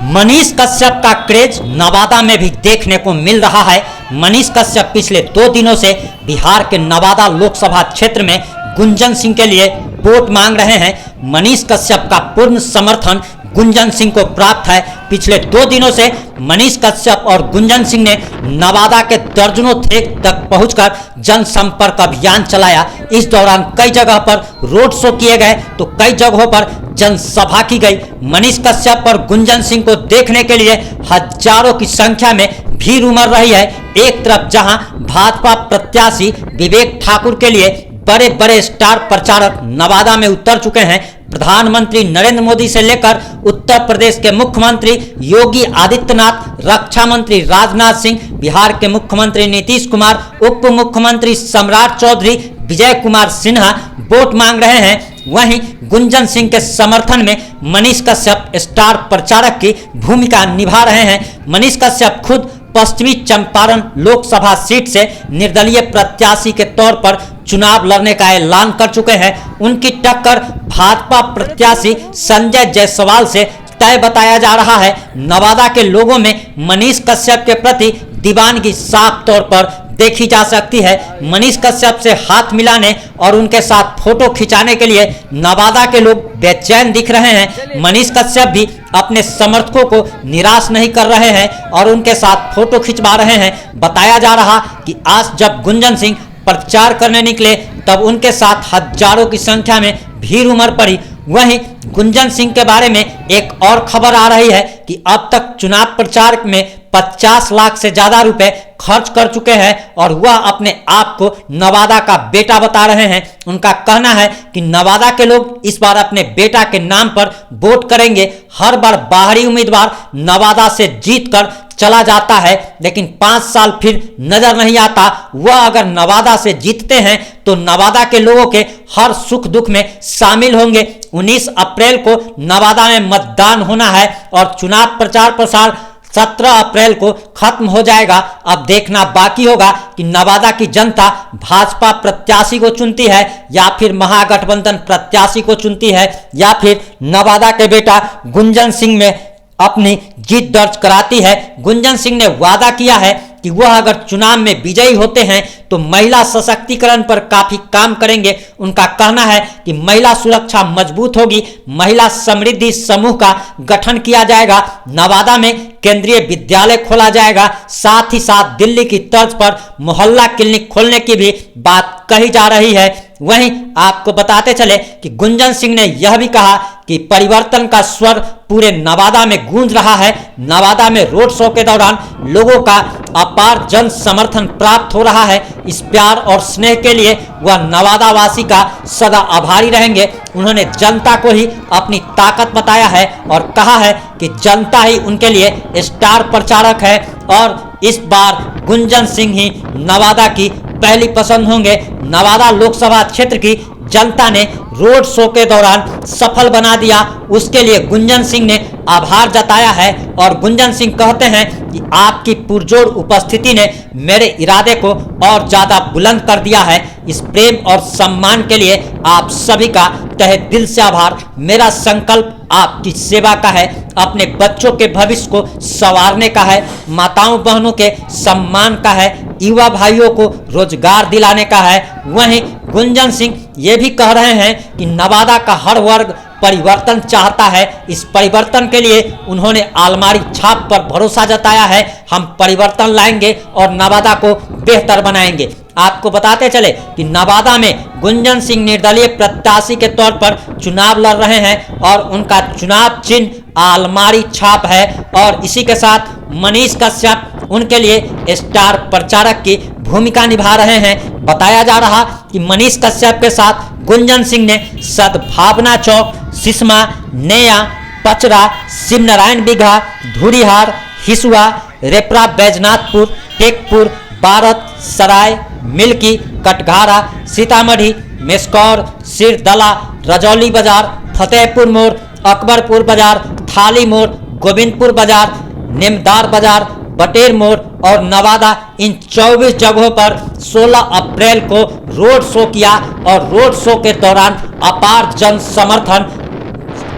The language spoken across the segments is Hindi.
मनीष कश्यप का क्रेज नवादा में भी देखने को मिल रहा है। मनीष कश्यप पिछले 2 दिनों से बिहार के नवादा लोकसभा क्षेत्र में गुंजन सिंह के लिए वोट मांग रहे हैं। मनीष कश्यप का पूर्ण समर्थन गुंजन सिंह को प्राप्त है। पिछले 2 दिनों से मनीष कश्यप और गुंजन सिंह ने नवादा के दर्जनों तक पहुंचकर जनसंपर्क अभियान चलाया। इस दौरान कई जगह पर रोड शो किए गए तो कई जगहों पर जनसभा की गई। मनीष कश्यप और गुंजन सिंह को देखने के लिए हजारों की संख्या में भीड़ उमड़ रही है। एक तरफ जहां भाजपा प्रत्याशी विवेक ठाकुर के लिए बड़े बड़े स्टार प्रचारक नवादा में उतर चुके हैं। प्रधानमंत्री नरेंद्र मोदी से लेकर उत्तर प्रदेश के मुख्यमंत्री योगी आदित्यनाथ, रक्षा मंत्री राजनाथ सिंह, बिहार के मुख्यमंत्री नीतीश कुमार, उप मुख्यमंत्री सम्राट चौधरी, विजय कुमार सिन्हा वोट मांग रहे हैं। वहीं गुंजन सिंह के समर्थन में मनीष कश्यप स्टार प्रचारक की भूमिका निभा रहे हैं। मनीष कश्यप खुद पश्चिमी चंपारण लोकसभा सीट से निर्दलीय प्रत्याशी के तौर पर चुनाव लड़ने का ऐलान कर चुके हैं। उनकी टक्कर भाजपा प्रत्याशी संजय जायसवाल से तय बताया जा रहा है। नवादा के लोगों में मनीष कश्यप के प्रति दीवानगी साफ तौर पर देखी जा सकती है। मनीष कश्यप से हाथ मिलाने और उनके साथ फोटो खिंचाने के लिए नवादा के लोग बेचैन दिख रहे हैं। मनीष कश्यप भी अपने समर्थकों को निराश नहीं कर रहे हैं और उनके साथ फोटो खिंचवा रहे हैं। बताया जा रहा कि आज जब गुंजन सिंह प्रचार करने निकले तब उनके साथ हजारों की संख्या में भीड़ उमड़ पड़ी। वहीं गुंजन सिंह के बारे में एक और खबर आ रही है कि अब तक चुनाव प्रचार में 50 लाख से ज्यादा रुपए खर्च कर चुके हैं और वह अपने आप को नवादा का बेटा बता रहे हैं। उनका कहना है कि नवादा के लोग इस बार अपने बेटा के नाम पर वोट करेंगे। हर बार बाहरी उम्मीदवार नवादा से जीतकर चला जाता है लेकिन 5 साल फिर नजर नहीं आता। वह अगर नवादा से जीतते हैं तो नवादा के लोगों के हर सुख दुख में शामिल होंगे। 19 अप्रैल को नवादा में मतदान होना है और चुनाव प्रचार प्रसार 17 अप्रैल को खत्म हो जाएगा। अब देखना बाकी होगा कि नवादा की जनता भाजपा प्रत्याशी को चुनती है या फिर महागठबंधन प्रत्याशी को चुनती है या फिर नवादा के बेटा गुंजन सिंह में अपनी जीत दर्ज कराती है। गुंजन सिंह ने वादा किया है कि वह अगर चुनाव में विजयी होते हैं तो महिला सशक्तिकरण पर काफी काम करेंगे। उनका कहना है कि महिला सुरक्षा मजबूत होगी, महिला समृद्धि समूह का गठन किया जाएगा, नवादा में केंद्रीय विद्यालय खोला जाएगा, साथ ही साथ दिल्ली की तर्ज पर मोहल्ला क्लिनिक खोलने की भी बात कही जा रही है। वहीं आपको बताते चले कि गुंजन सिंह ने यह भी कहा कि परिवर्तन का स्वर पूरे नवादा में गूंज रहा है। नवादा में रोड शो के दौरान लोगों का अपार जन समर्थन प्राप्त हो रहा है। इस प्यार और स्नेह के लिए वह नवादा वासी का सदा आभारी रहेंगे। उन्होंने जनता को ही अपनी ताकत बताया है और कहा है कि जनता ही उनके लिए स्टार प्रचारक है और इस बार गुंजन सिंह ही नवादा की पहली पसंद होंगे। नवादा लोकसभा क्षेत्र की जनता ने रोड शो के दौरान सफल बना दिया, उसके लिए गुंजन सिंह ने आभार जताया है और गुंजन सिंह कहते हैं कि आपकी पुरजोर उपस्थिति ने मेरे इरादे को और ज्यादा बुलंद कर दिया है। इस प्रेम और सम्मान के लिए आप सभी का तहे दिल से आभार। मेरा संकल्प आपकी सेवा का है, अपने बच्चों के भविष्य को संवारने का है, माताओं बहनों के सम्मान का है, युवा भाइयों को रोजगार दिलाने का है। वहीं गुंजन सिंह ये भी कह रहे हैं कि नवादा का हर वर्ग परिवर्तन चाहता है। इस परिवर्तन के लिए उन्होंने आलमारी छाप पर भरोसा जताया है। हम परिवर्तन लाएंगे और नवादा को बेहतर बनाएंगे। आपको बताते चले कि नवादा में गुंजन सिंह निर्दलीय प्रत्याशी के तौर पर चुनाव लड़ रहे हैं और उनका चुनाव चिन्ह आलमारी छाप है और इसी के साथ मनीष कश्यप उनके लिए स्टार प्रचारक की भूमिका निभा रहे हैं। बताया जा रहा कि मनीष कश्यप के साथ गुंजन सिंह ने सद्भावना चौक, सिसमा, नेया, पचरा, शिवनारायण बिघा, धुरीहार, हिसुआ, रेपरा, बैजनाथपुर, टेकपुर, बारत, सराय, मिल्की, कटघारा, सीतामढ़ी, मेस्कौर, सिरदला, रजौली बाजार, फतेहपुर मोड़, अकबरपुर बाजार, थाली मोड़, गोविंदपुर बाजार, नेमदार बाजार, बटेर मोड़ और नवादा, इन 24 जगहों पर 16 अप्रैल को रोड शो किया और रोड शो के दौरान अपार जन समर्थन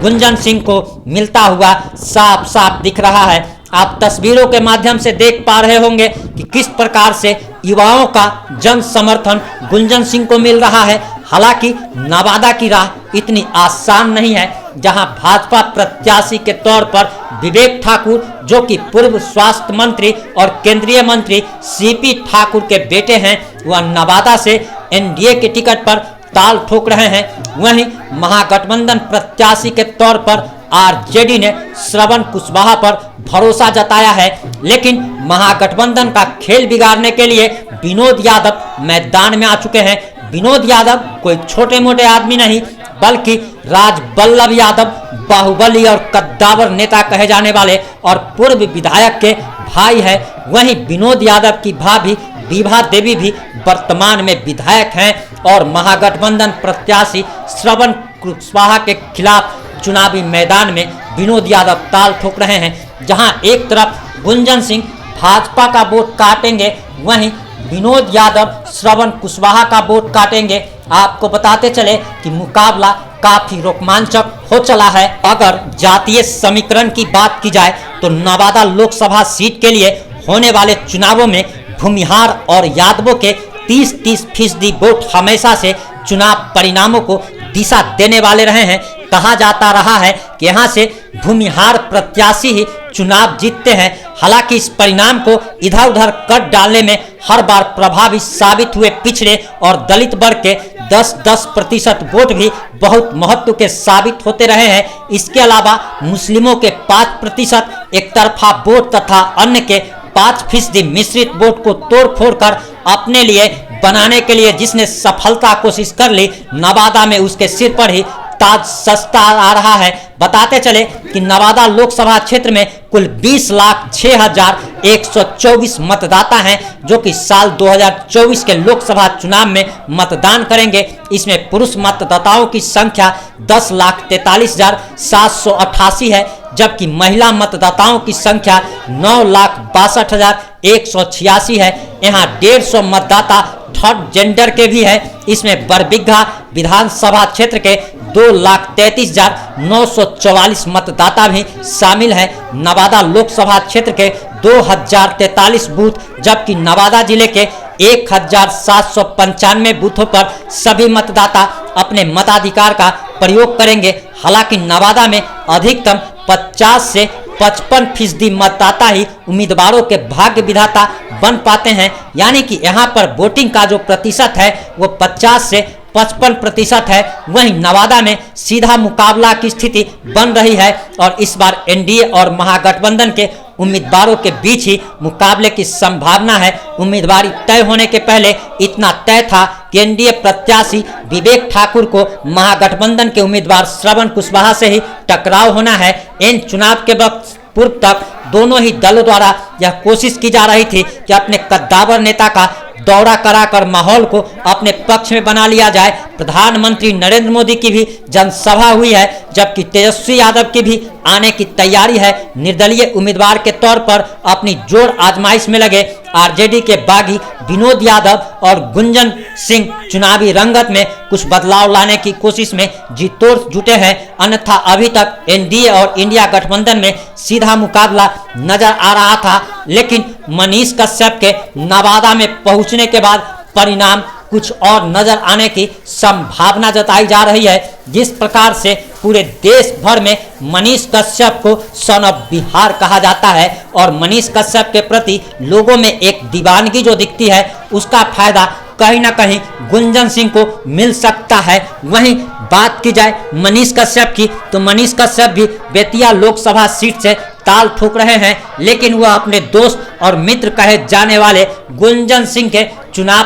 गुंजन सिंह को मिलता हुआ साफ साफ दिख रहा है। आप तस्वीरों के माध्यम से देख पा रहे होंगे कि किस प्रकार से युवाओं का जन समर्थन गुंजन सिंह को मिल रहा है। हालांकि नवादा की राह इतनी आसान नहीं है, जहां भाजपा प्रत्याशी के तौर पर विवेक ठाकुर, जो कि पूर्व स्वास्थ्य मंत्री और केंद्रीय मंत्री सीपी ठाकुर के बेटे हैं, वह नवादा से एनडीए के टिकट पर ताल ठोक रहे हैं। वहीं महागठबंधन प्रत्याशी के तौर पर आरजेडी ने श्रवण कुशवाहा पर भरोसा जताया है, लेकिन महागठबंधन का खेल बिगाड़ने के लिए विनोद यादव मैदान में आ चुके हैं। विनोद यादव कोई छोटे मोटे आदमी नहीं, बल्कि राजबल्लभ यादव बाहुबली और कद्दावर नेता कहे जाने वाले और पूर्व विधायक के भाई है। वहीं विनोद यादव की भाभी विभा देवी भी वर्तमान में विधायक हैं और महागठबंधन प्रत्याशी श्रवण कुशवाहा के खिलाफ चुनावी मैदान में विनोद यादव ताल ठोक रहे हैं। जहां एक तरफ गुंजन सिंह भाजपा का वोट काटेंगे, वहीं विनोद यादव श्रवण कुशवाहा का वोट काटेंगे। आपको बताते चले कि मुकाबला काफी रोमांचक हो चला है। अगर जातीय समीकरण की बात की जाए तो नवादा लोकसभा सीट के लिए होने वाले चुनावों में भूमिहार और यादवों के 30-30% वोट हमेशा से चुनाव परिणामों को दिशा देने वाले रहे हैं। कहा जाता रहा है कि यहाँ से भूमिहार प्रत्याशी ही चुनाव जीतते हैं। हालांकि इस परिणाम को इधर उधर कर डालने में हर बार प्रभावी साबित हुए पिछड़े और दलित वर्ग के 10-10% वोट भी बहुत महत्व के साबित होते रहे हैं। इसके अलावा मुस्लिमों के 5% एक तरफा वोट तथा अन्य के 5% मिश्रित वोट को तोड़ फोड़ कर अपने लिए बनाने के लिए जिसने सफलता कोशिश कर ली, नवादा में उसके सिर पर ही ताज सस्ता आ रहा है। बताते चले कि नवादा लोकसभा क्षेत्र में कुल 20,06,124 मतदाता हैं, जो कि साल 2024 के लोकसभा चुनाव में मतदान करेंगे। इसमें पुरुष मतदाताओं की संख्या 10,43,788 है, जबकि महिला मतदाताओं की संख्या 9,62,186 है। यहाँ 150 मतदाता थर्ड जेंडर के भी है। इसमें बरबीघा विधानसभा क्षेत्र के 2,33,944 मतदाता भी शामिल हैं। नवादा लोकसभा क्षेत्र के 2,043 बूथ, जबकि नवादा जिले के 1,795 बूथों पर सभी मतदाता अपने मताधिकार का प्रयोग करेंगे। हालांकि नवादा में अधिकतम 50 से 55% मतदाता ही उम्मीदवारों के भाग्य विधाता बन पाते हैं। यानी कि यहाँ पर वोटिंग का जो प्रतिशत है वो 50 से 55% है। वहीं नवादा में सीधा मुकाबला की स्थिति बन रही है और इस बार एनडीए और महागठबंधन के उम्मीदवारों के बीच ही मुकाबले की संभावना है। उम्मीदवारी तय होने के पहले इतना तय था कि एनडीए प्रत्याशी विवेक ठाकुर को महागठबंधन के उम्मीदवार श्रवण कुशवाहा से ही टकराव होना है। इन चुनाव के वक्त पूर्व तक दोनों ही दलों द्वारा यह कोशिश की जा रही थी कि अपने कद्दावर नेता का दौरा कराकर माहौल को अपने पक्ष में बना लिया जाए। प्रधानमंत्री नरेंद्र मोदी की भी जनसभा हुई है, जबकि तेजस्वी यादव की भी आने की तैयारी है। निर्दलीय उम्मीदवार के तौर पर अपनी जोर आजमाइश में लगे आरजेडी के बागी विनोद यादव और गुंजन सिंह चुनावी रंगत में कुछ बदलाव लाने की कोशिश में जी तोड़ जुटे हैं। अन्यथा अभी तक एनडीए और इंडिया गठबंधन में सीधा मुकाबला नजर आ रहा था, लेकिन मनीष कश्यप के नवादा में पहुंचने के बाद परिणाम कुछ और नजर आने की संभावना जताई जा रही है। जिस प्रकार से पूरे देश भर में मनीष कश्यप को सन ऑफ बिहार कहा जाता है और मनीष कश्यप के प्रति लोगों में एक दीवानगी जो दिखती है, उसका फायदा कहीं ना कहीं गुंजन सिंह को मिल सकता है। वहीं बात की जाए मनीष कश्यप की, तो मनीष कश्यप भी बेतिया लोकसभा सीट से ताल ठोक रहे हैं, लेकिन वह अपने दोस्त और मित्र कहे जाने वाले गुंजन सिंह के चुनाव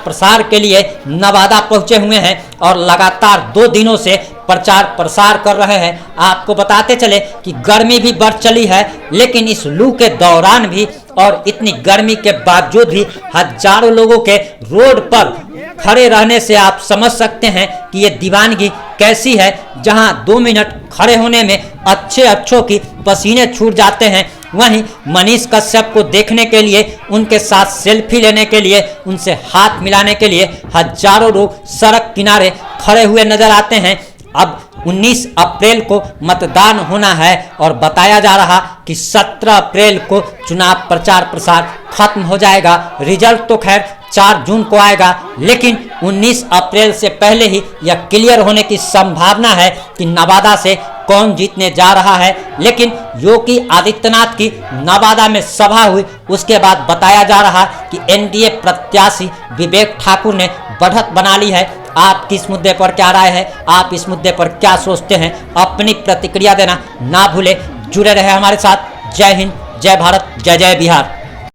प्रसार के लिए नवादा पहुंचे हुए हैं और लगातार 2 दिनों से प्रचार प्रसार कर रहे हैं। आपको बताते चले कि गर्मी भी बढ़ चली है, लेकिन इस लू के दौरान भी और इतनी गर्मी के बावजूद भी हजारों लोगों के रोड पर खड़े रहने से आप समझ सकते हैं कि ये दीवानगी कैसी है, जहां 2 मिनट खड़े होने में अच्छों की पसीने छूट जाते हैं। वहीं मनीष कश्यप को देखने के लिए, उनके साथ सेल्फी लेने के लिए, उनसे हाथ मिलाने के लिए हजारों लोग सड़क किनारे खड़े हुए नजर आते हैं। अब 19 अप्रैल को मतदान होना है और बताया जा रहा कि 17 अप्रैल को चुनाव प्रचार प्रसार खत्म हो जाएगा। रिजल्ट तो खैर 4 जून को आएगा, लेकिन 19 अप्रैल से पहले ही यह क्लियर होने की संभावना है कि नवादा से कौन जीतने जा रहा है। लेकिन योगी आदित्यनाथ की नवादा में सभा हुई, उसके बाद बताया जा रहा कि एनडीए प्रत्याशी विवेक ठाकुर ने बढ़त बना ली है। आपकी इस मुद्दे पर क्या राय है, आप इस मुद्दे पर क्या सोचते हैं, अपनी प्रतिक्रिया देना ना भूले। जुड़े रहे हमारे साथ। जय हिंद, जय भारत, जय जय बिहार।